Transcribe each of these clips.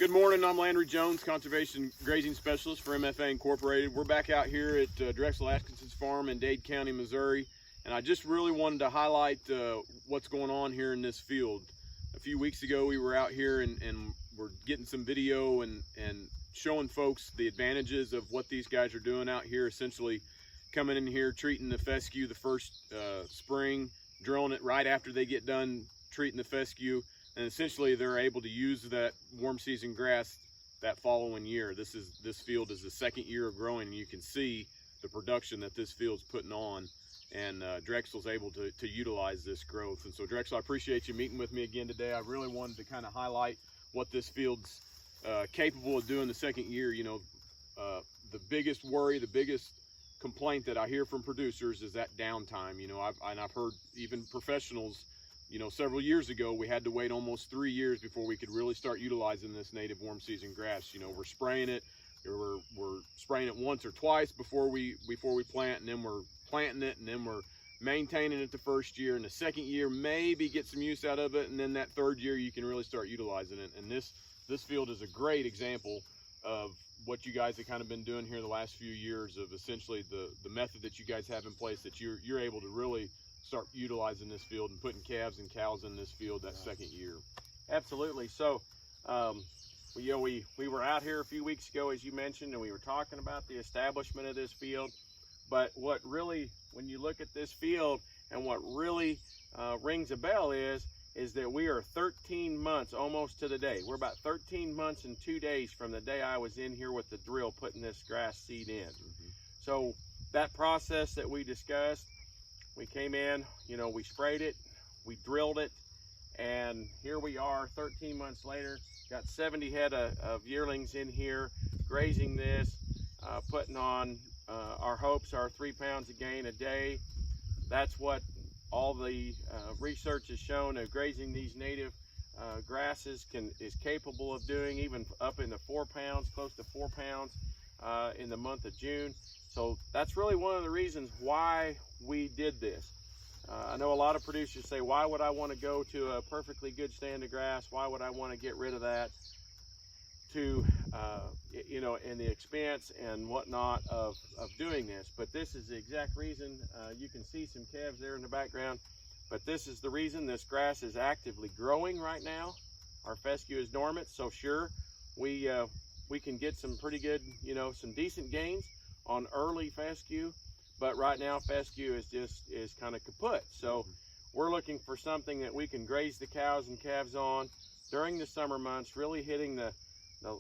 Good morning, I'm Landry Jones, Conservation Grazing Specialist for MFA Incorporated. We're back out here at Drexel Atkinson's farm in Dade County, Missouri, and I just really wanted to highlight what's going on here in this field. A few weeks ago we were out here and we're getting some video and showing folks the advantages of what these guys are doing out here, essentially coming in here, treating the fescue the first spring, drilling it right after they get done treating the fescue, and essentially they're able to use that warm season grass that following year. This field is the second year of growing, and you can see the production that this field's putting on, and Drexel's able to utilize this growth. And so Drexel, I appreciate you meeting with me again today. I really wanted to kind of highlight what this field's capable of doing the second year. You know, the biggest worry, the biggest complaint that I hear from producers is that downtime. You know, I've heard even professionals, you know, several years ago, we had to wait almost 3 years before we could really start utilizing this native warm season grass. You know, we're spraying it, we're spraying it once or twice before we plant, and then we're planting it, and then we're maintaining it the first year, and the second year maybe get some use out of it, and then that third year you can really start utilizing it. And this field is a great example of what you guys have kind of been doing here the last few years, of essentially the method that you guys have in place, that you're able to really start utilizing this field and putting calves and cows in this field that second year. Absolutely. So, you know, we were out here a few weeks ago, as you mentioned, and we were talking about the establishment of this field. But what really, when you look at this field, and what really rings a bell is that we are 13 months almost to the day. We're about 13 months and 2 days from the day I was in here with the drill putting this grass seed in. So that process that we discussed, we came in, you know, we sprayed it, we drilled it, and here we are 13 months later, got 70 head of yearlings in here, grazing this, putting on our hopes are 3 pounds of gain a day. That's what all the research has shown, that grazing these native grasses is capable of doing, even up into 4 pounds, close to 4 pounds in the month of June. So that's really one of the reasons why we did this. I know a lot of producers say, why would I want to go to a perfectly good stand of grass? Why would I want to get rid of that? To, you know, and the expense and whatnot of doing this. But this is the exact reason. You can see some calves there in the background, but this is the reason this grass is actively growing right now. Our fescue is dormant, so sure, we can get some pretty good, you know, some decent gains on early fescue, but right now fescue is kind of kaput. So we're looking for something that we can graze the cows and calves on during the summer months, really hitting the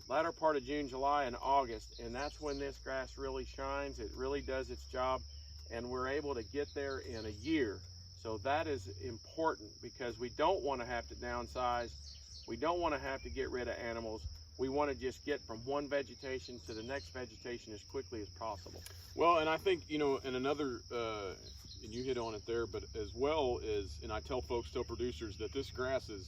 latter part of June, July, and August, and that's when this grass really shines. It really does its job, and we're able to get there in a year. So that is important, because we don't want to have to downsize. We don't want to have to get rid of animals. We want to just get from one vegetation to the next vegetation as quickly as possible. Well, and I think, you know, and another, and you hit on it there, but as well as, and I tell producers that this grass is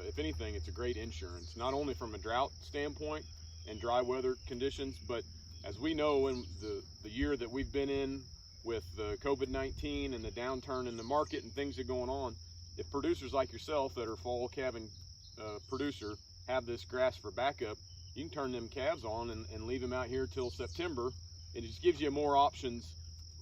if anything, it's a great insurance, not only from a drought standpoint and dry weather conditions, but as we know, in the year that we've been in with the COVID-19 and the downturn in the market and things that are going on, if producers like yourself that are fall calving producer have this grass for backup, you can turn them calves on and leave them out here till September. It just gives you more options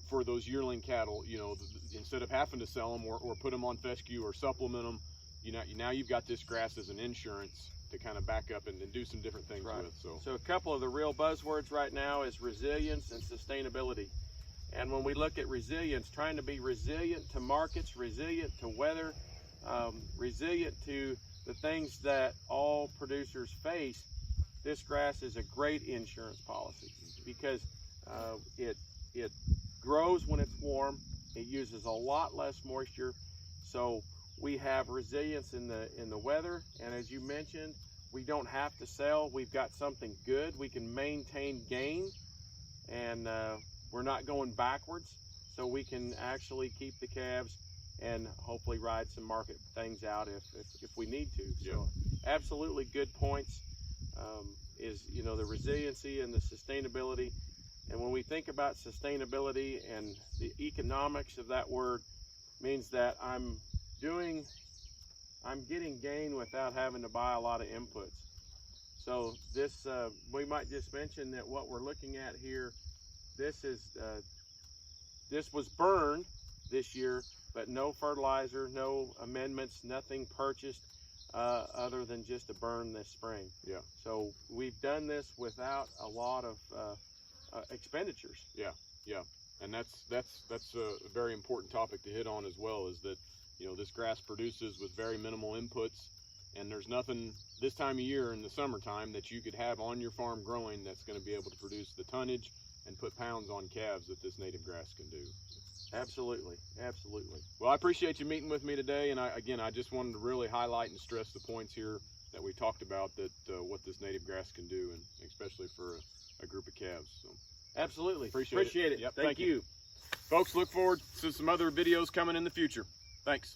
for those yearling cattle, you know, instead of having to sell them or put them on fescue or supplement them. You know, now you've got this grass as an insurance to kind of back up and do some different things with. So a couple of the real buzzwords right now is resilience and sustainability. And when we look at resilience, trying to be resilient to markets, resilient to weather, resilient to the things that all producers face, this grass is a great insurance policy, because it grows when it's warm. It uses a lot less moisture, so we have resilience in the weather. And as you mentioned, we don't have to sell. We've got something good. We can maintain gain, and we're not going backwards, so we can actually keep the calves and hopefully ride some market things out if we need to. So absolutely good points. Is, you know, the resiliency and the sustainability. And when we think about sustainability and the economics of that word, means that I'm getting gain without having to buy a lot of inputs. So this, we might just mention that what we're looking at here, this was burned this year, but no fertilizer, no amendments, nothing purchased other than just a burn this spring. Yeah. So we've done this without a lot of expenditures. Yeah, yeah, and that's a very important topic to hit on as well. Is that, you know, this grass produces with very minimal inputs, and there's nothing this time of year in the summertime that you could have on your farm growing that's going to be able to produce the tonnage and put pounds on calves that this native grass can do. Absolutely, absolutely. Well, I appreciate you meeting with me today, and I just wanted to really highlight and stress the points here that we talked about, that what this native grass can do, and especially for a group of calves. So Absolutely. appreciate it. Yep, thank you. Folks, look forward to some other videos coming in the future. Thanks.